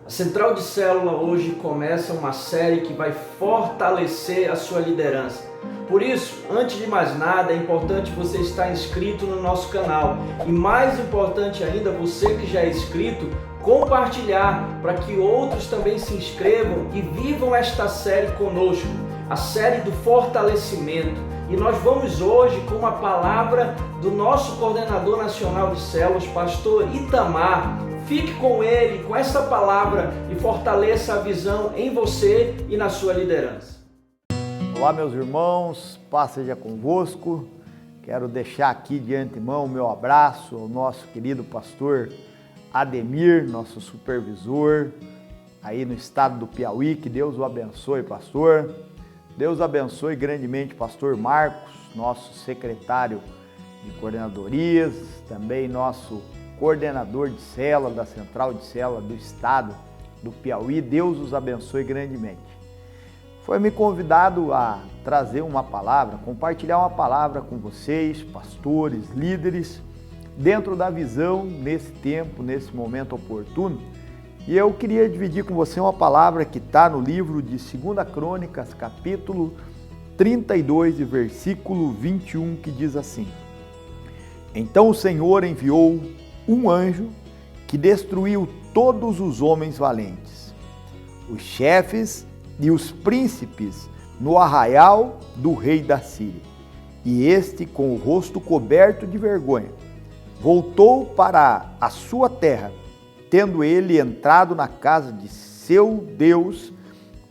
A Central de Célula hoje começa uma série que vai fortalecer a sua liderança. Por isso, antes de mais nada, é importante você estar inscrito no nosso canal. E mais importante ainda, você que já é inscrito, compartilhar para que outros também se inscrevam e vivam esta série conosco, a série do fortalecimento. E nós vamos hoje com uma palavra do nosso coordenador nacional de células, pastor Itamar. Fique com ele, com essa palavra e fortaleça a visão em você e na sua liderança. Olá, meus irmãos, paz seja convosco. Quero deixar aqui de antemão o meu abraço ao nosso querido pastor Ademir, nosso supervisor aí no estado do Piauí. Que Deus o abençoe, pastor. Deus abençoe grandemente pastor Marcos, nosso secretário de coordenadorias, também nosso coordenador de célula da Central de Célula do estado do Piauí. Deus os abençoe grandemente. Foi-me convidado a trazer uma palavra, compartilhar uma palavra com vocês, pastores, líderes, dentro da visão, nesse tempo, nesse momento oportuno. E eu queria dividir com você uma palavra que está no livro de 2 Crônicas, capítulo 32, e versículo 21, que diz assim: Então o Senhor enviou um anjo que destruiu todos os homens valentes, os chefes e os príncipes no arraial do rei da Síria. E este, com o rosto coberto de vergonha, voltou para a sua terra, tendo ele entrado na casa de seu Deus.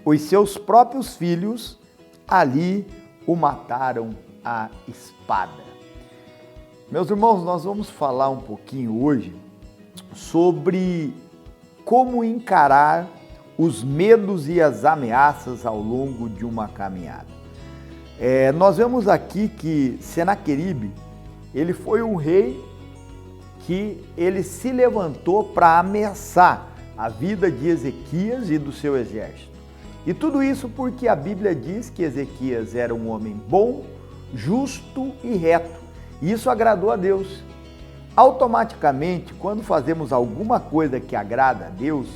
Os seus próprios filhos ali o mataram à espada. Meus irmãos, nós vamos falar um pouquinho hoje sobre como encarar os medos e as ameaças ao longo de uma caminhada. Nós vemos aqui que Senaqueribe, ele foi um rei que ele se levantou para ameaçar a vida de Ezequias e do seu exército. E tudo isso porque a Bíblia diz que Ezequias era um homem bom, justo e reto. E isso agradou a Deus. Automaticamente, quando fazemos alguma coisa que agrada a Deus,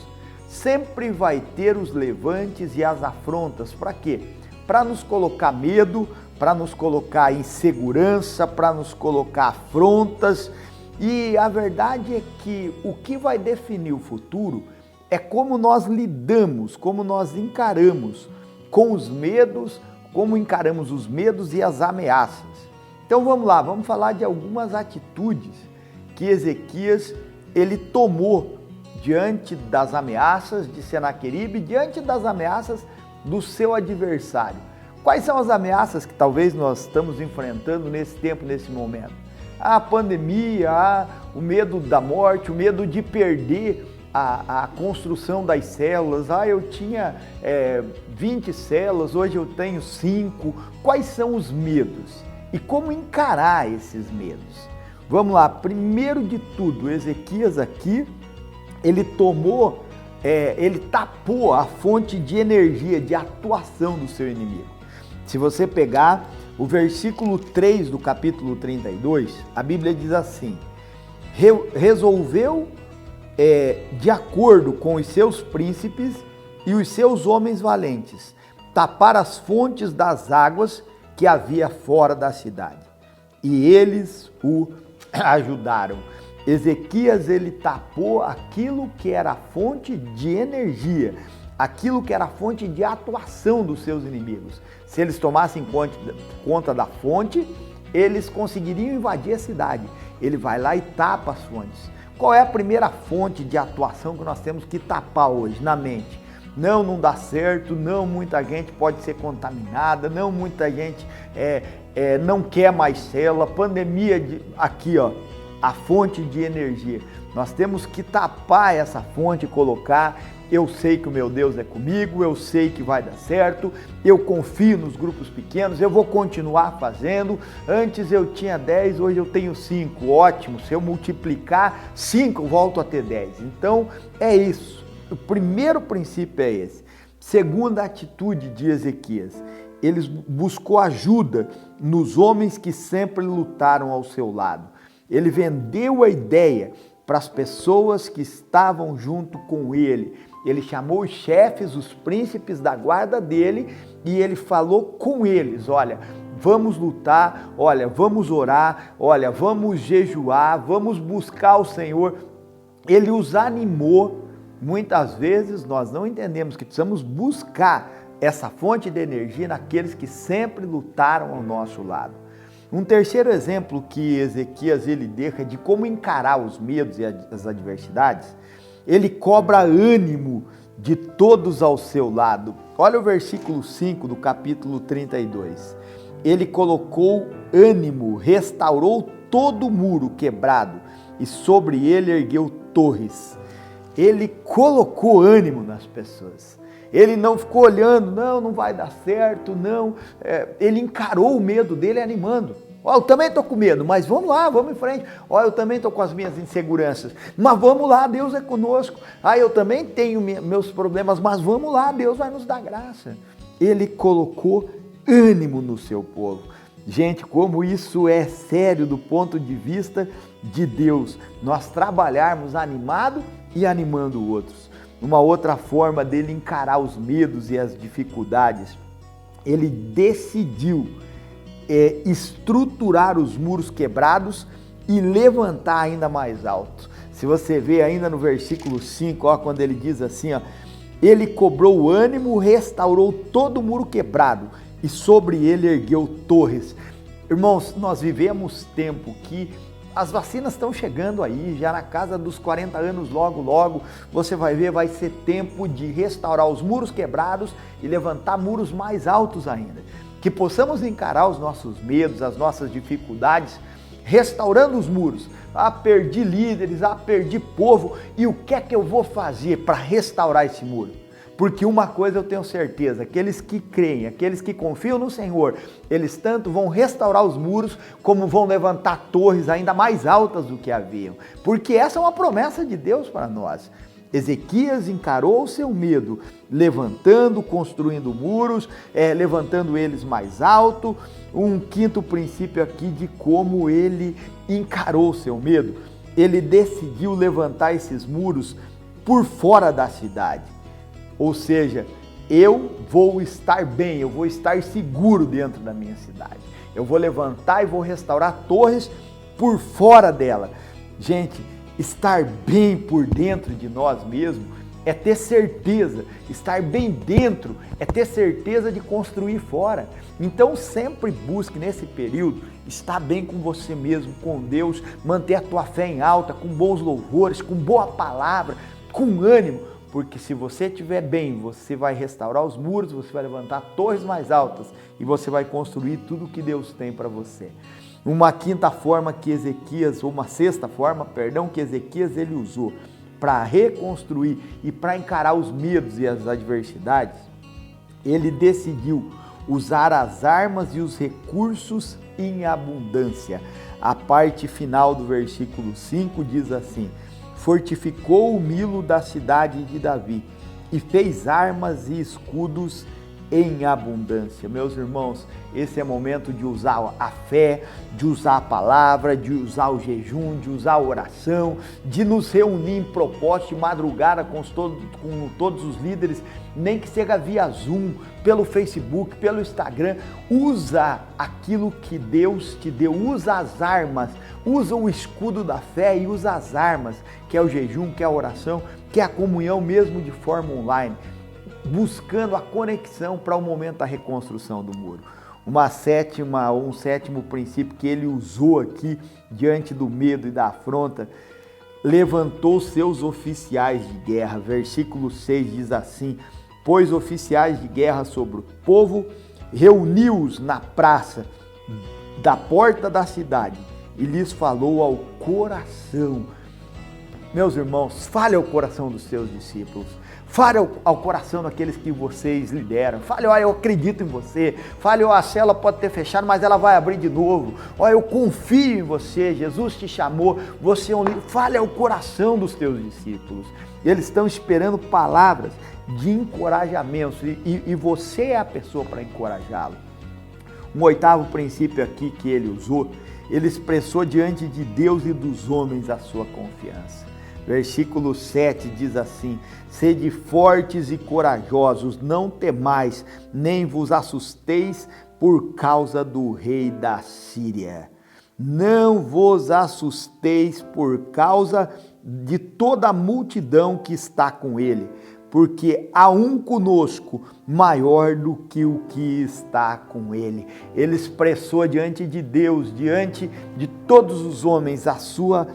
sempre vai ter os levantes e as afrontas. Para quê? Para nos colocar medo, para nos colocar insegurança, para nos colocar afrontas. E a verdade é que o que vai definir o futuro é como nós lidamos, como nós encaramos com os medos, como encaramos os medos e as ameaças. Então vamos lá, vamos falar de algumas atitudes que Ezequias ele tomou diante das ameaças de Senaqueribe, diante das ameaças do seu adversário. Quais são as ameaças que talvez nós estamos enfrentando nesse tempo, nesse momento? A pandemia, o medo da morte, o medo de perder a construção das células. Eu tinha 20 células, hoje eu tenho 5. Quais são os medos? E como encarar esses medos? Vamos lá, primeiro de tudo, Ezequias aqui, ele tapou a fonte de energia, de atuação do seu inimigo. Se você pegar o versículo 3 do capítulo 32, a Bíblia diz assim: resolveu, de acordo com os seus príncipes e os seus homens valentes, tapar as fontes das águas que havia fora da cidade. E eles o ajudaram. Ezequias, ele tapou aquilo que era a fonte de energia, aquilo que era a fonte de atuação dos seus inimigos. Se eles tomassem conta da fonte, eles conseguiriam invadir a cidade. Ele vai lá e tapa as fontes. Qual é a primeira fonte de atuação que nós temos que tapar hoje na mente? Não dá certo, não, muita gente pode ser contaminada, não, muita gente não quer mais célula, pandemia, aqui ó, a fonte de energia. Nós temos que tapar essa fonte e colocar: eu sei que o meu Deus é comigo, eu sei que vai dar certo, eu confio nos grupos pequenos, eu vou continuar fazendo. Antes eu tinha 10, hoje eu tenho 5, ótimo, se eu multiplicar 5, eu volto a ter 10. Então é isso, o primeiro princípio é esse. Segunda atitude de Ezequias, ele buscou ajuda nos homens que sempre lutaram ao seu lado. Ele vendeu a ideia para as pessoas que estavam junto com ele. Ele chamou os chefes, os príncipes da guarda dele e ele falou com eles: olha, vamos lutar, olha, vamos orar, olha, vamos jejuar, vamos buscar o Senhor. Ele os animou. Muitas vezes nós não entendemos que precisamos buscar essa fonte de energia naqueles que sempre lutaram ao nosso lado. Um terceiro exemplo que Ezequias ele deixa de como encarar os medos e as adversidades, ele cobra ânimo de todos ao seu lado. Olha o versículo 5 do capítulo 32. Ele colocou ânimo, restaurou todo o muro quebrado e sobre ele ergueu torres. Ele colocou ânimo nas pessoas. Ele não ficou olhando, não vai dar certo, não. Ele encarou o medo dele animando. Eu também estou com medo, mas vamos lá, vamos em frente. Eu também estou com as minhas inseguranças, mas vamos lá, Deus é conosco. Eu também tenho meus problemas, mas vamos lá, Deus vai nos dar graça. Ele colocou ânimo no seu povo. Gente, como isso é sério do ponto de vista de Deus, nós trabalharmos animado e animando outros. Uma outra forma dele encarar os medos e as dificuldades, ele decidiu estruturar os muros quebrados e levantar ainda mais alto. Se você vê ainda no versículo 5, quando ele diz assim, ele cobrou ânimo, restaurou todo o muro quebrado e sobre ele ergueu torres. Irmãos, nós vivemos tempo que as vacinas estão chegando aí, já na casa dos 40 anos, logo você vai ver, vai ser tempo de restaurar os muros quebrados e levantar muros mais altos ainda. Que possamos encarar os nossos medos, as nossas dificuldades, restaurando os muros. Perdi líderes, perdi povo, e o que é que eu vou fazer para restaurar esse muro? Porque uma coisa eu tenho certeza, aqueles que creem, aqueles que confiam no Senhor, eles tanto vão restaurar os muros, como vão levantar torres ainda mais altas do que haviam. Porque essa é uma promessa de Deus para nós. Ezequias encarou o seu medo, levantando, construindo muros, levantando eles mais alto. Um quinto princípio aqui de como ele encarou o seu medo. Ele decidiu levantar esses muros por fora da cidade. Ou seja, eu vou estar bem, eu vou estar seguro dentro da minha cidade. Eu vou levantar e vou restaurar torres por fora dela. Gente, estar bem por dentro de nós mesmos é ter certeza. Estar bem dentro é ter certeza de construir fora. Então sempre busque nesse período estar bem com você mesmo, com Deus, manter a tua fé em alta, com bons louvores, com boa palavra, com ânimo. Porque se você estiver bem, você vai restaurar os muros, você vai levantar torres mais altas e você vai construir tudo o que Deus tem para você. Uma sexta forma que Ezequias ele usou para reconstruir e para encarar os medos e as adversidades, ele decidiu usar as armas e os recursos em abundância. A parte final do versículo 5 diz assim: fortificou o Milo da cidade de Davi e fez armas e escudos em abundância. Meus irmãos, esse é momento de usar a fé, de usar a palavra, de usar o jejum, de usar a oração, de nos reunir em propósito de madrugada com todos os líderes, nem que seja via Zoom, pelo Facebook, pelo Instagram. Usa aquilo que Deus te deu, usa as armas, usa o escudo da fé e usa as armas, que é o jejum, que é a oração, que é a comunhão mesmo de forma online, buscando a conexão para o momento da reconstrução do muro. Um sétimo princípio que ele usou aqui diante do medo e da afronta: levantou seus oficiais de guerra. Versículo 6 diz assim: pôs oficiais de guerra sobre o povo, reuniu-os na praça da porta da cidade e lhes falou ao coração. Meus irmãos, fale ao coração dos seus discípulos. Fale ao coração daqueles que vocês lideram. Fale, eu acredito em você. Fale, a célula pode ter fechado, mas ela vai abrir de novo. Eu confio em você. Jesus te chamou. Você é um líder. Fale ao coração dos teus discípulos. Eles estão esperando palavras de encorajamento e você é a pessoa para encorajá-lo. Um oitavo princípio aqui que ele usou, ele expressou diante de Deus e dos homens a sua confiança. Versículo 7 diz assim: sede fortes e corajosos, não temais, nem vos assusteis por causa do rei da Síria. Não vos assusteis por causa de toda a multidão que está com ele, porque há um conosco maior do que o que está com ele. Ele expressou diante de Deus, diante de todos os homens, a sua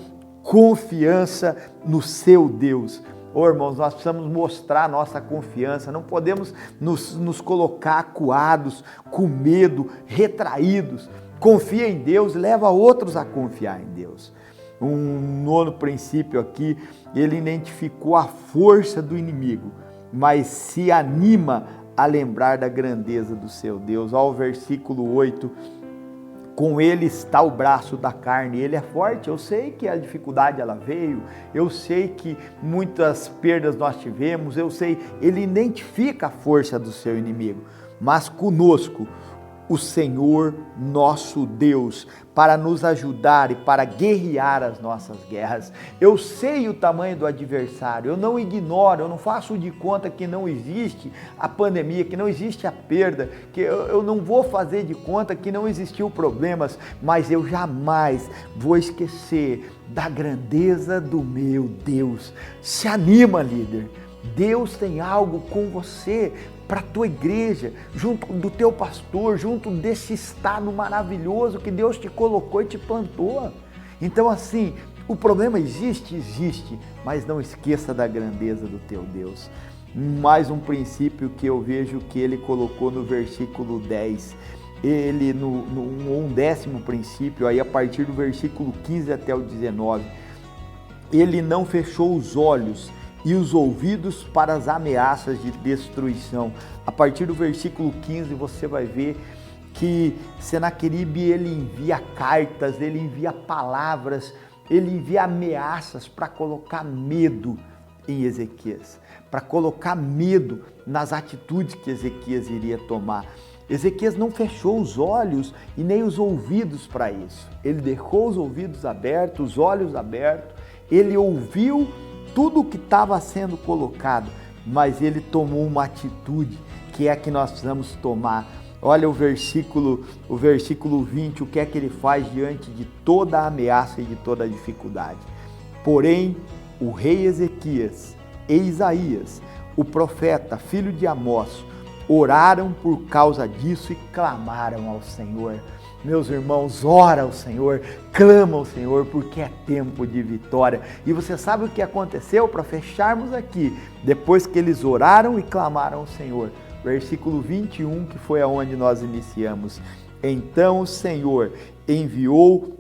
confiança no seu Deus. Irmãos, nós precisamos mostrar nossa confiança, não podemos nos colocar acuados, com medo, retraídos. Confia em Deus, leva outros a confiar em Deus. Um nono princípio aqui, ele identificou a força do inimigo, mas se anima a lembrar da grandeza do seu Deus. Olha o versículo 8, com ele está o braço da carne, ele é forte. Eu sei que a dificuldade ela veio, eu sei que muitas perdas nós tivemos, eu sei, ele identifica a força do seu inimigo, mas conosco o Senhor nosso Deus, para nos ajudar e para guerrear as nossas guerras. Eu sei o tamanho do adversário, eu não ignoro, eu não faço de conta que não existe a pandemia, que não existe a perda, que eu não vou fazer de conta que não existiu problemas, mas eu jamais vou esquecer da grandeza do meu Deus. Se anima, líder, Deus tem algo com você, para a tua igreja, junto do teu pastor, junto desse estado maravilhoso que Deus te colocou e te plantou. Então assim, o problema existe, mas não esqueça da grandeza do teu Deus. Mais um princípio que eu vejo que ele colocou no versículo 10, ele um décimo princípio, aí a partir do versículo 15 até o 19, ele não fechou os olhos e os ouvidos para as ameaças de destruição. A partir do versículo 15 você vai ver que Senaqueribe ele envia cartas, ele envia palavras, ele envia ameaças para colocar medo em Ezequias, para colocar medo nas atitudes que Ezequias iria tomar. Ezequias não fechou os olhos e nem os ouvidos para isso. Ele deixou os ouvidos abertos, os olhos abertos, ele ouviu tudo o que estava sendo colocado, mas ele tomou uma atitude que é a que nós precisamos tomar. Olha o versículo 20, o que é que ele faz diante de toda a ameaça e de toda a dificuldade. Porém, o rei Ezequias e Isaías, o profeta, filho de Amós, oraram por causa disso e clamaram ao Senhor. Meus irmãos, ora ao Senhor, clama ao Senhor, porque é tempo de vitória. E você sabe o que aconteceu para fecharmos aqui? Depois que eles oraram e clamaram ao Senhor, versículo 21, que foi aonde nós iniciamos. Então o Senhor enviou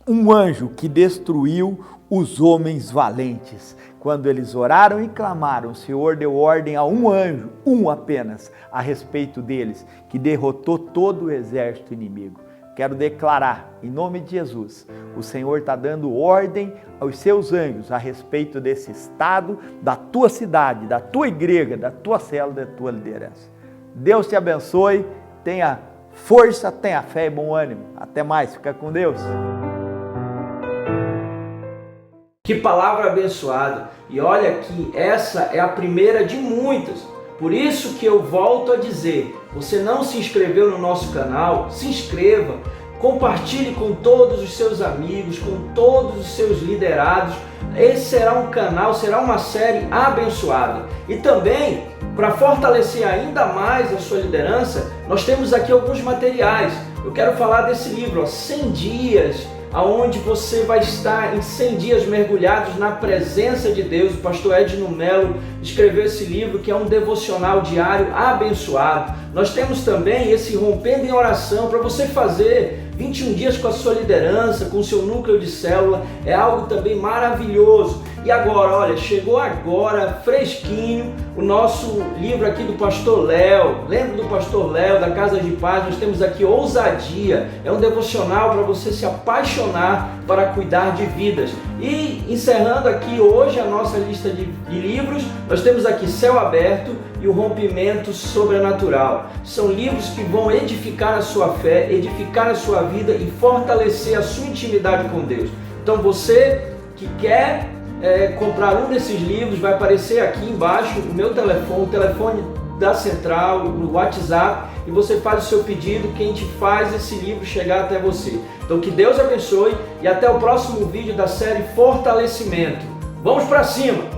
um anjo que destruiu os homens valentes. Quando eles oraram e clamaram, o Senhor deu ordem a um anjo, um apenas, a respeito deles, que derrotou todo o exército inimigo. Quero declarar, em nome de Jesus, o Senhor está dando ordem aos seus anjos a respeito desse estado, da tua cidade, da tua igreja, da tua célula, da tua liderança. Deus te abençoe, tenha força, tenha fé e bom ânimo. Até mais, fica com Deus. Que palavra abençoada! E olha que essa é a primeira de muitas. Por isso que eu volto a dizer, você não se inscreveu no nosso canal? Se inscreva, compartilhe com todos os seus amigos, com todos os seus liderados. Esse será um canal, será uma série abençoada. E também, para fortalecer ainda mais a sua liderança, nós temos aqui alguns materiais. Eu quero falar desse livro, 100 dias, aonde você vai estar em 100 dias mergulhados na presença de Deus. O pastor Edno Melo escreveu esse livro, que é um devocional diário abençoado. Nós temos também esse Rompendo em Oração, para você fazer 21 dias com a sua liderança, com o seu núcleo de célula. É algo também maravilhoso. E agora, olha, chegou agora, fresquinho, o nosso livro aqui do Pastor Léo. Lembra do Pastor Léo, da Casa de Paz? Nós temos aqui Ousadia. É um devocional para você se apaixonar para cuidar de vidas. E encerrando aqui hoje a nossa lista de livros, nós temos aqui Céu Aberto e o Rompimento Sobrenatural. São livros que vão edificar a sua fé, edificar a sua vida e fortalecer a sua intimidade com Deus. Então você que quer comprar um desses livros, vai aparecer aqui embaixo o meu telefone, o telefone da central, o WhatsApp, e você faz o seu pedido, que a gente faz esse livro chegar até você. Então que Deus abençoe e até o próximo vídeo da série Fortalecimento. Vamos para cima!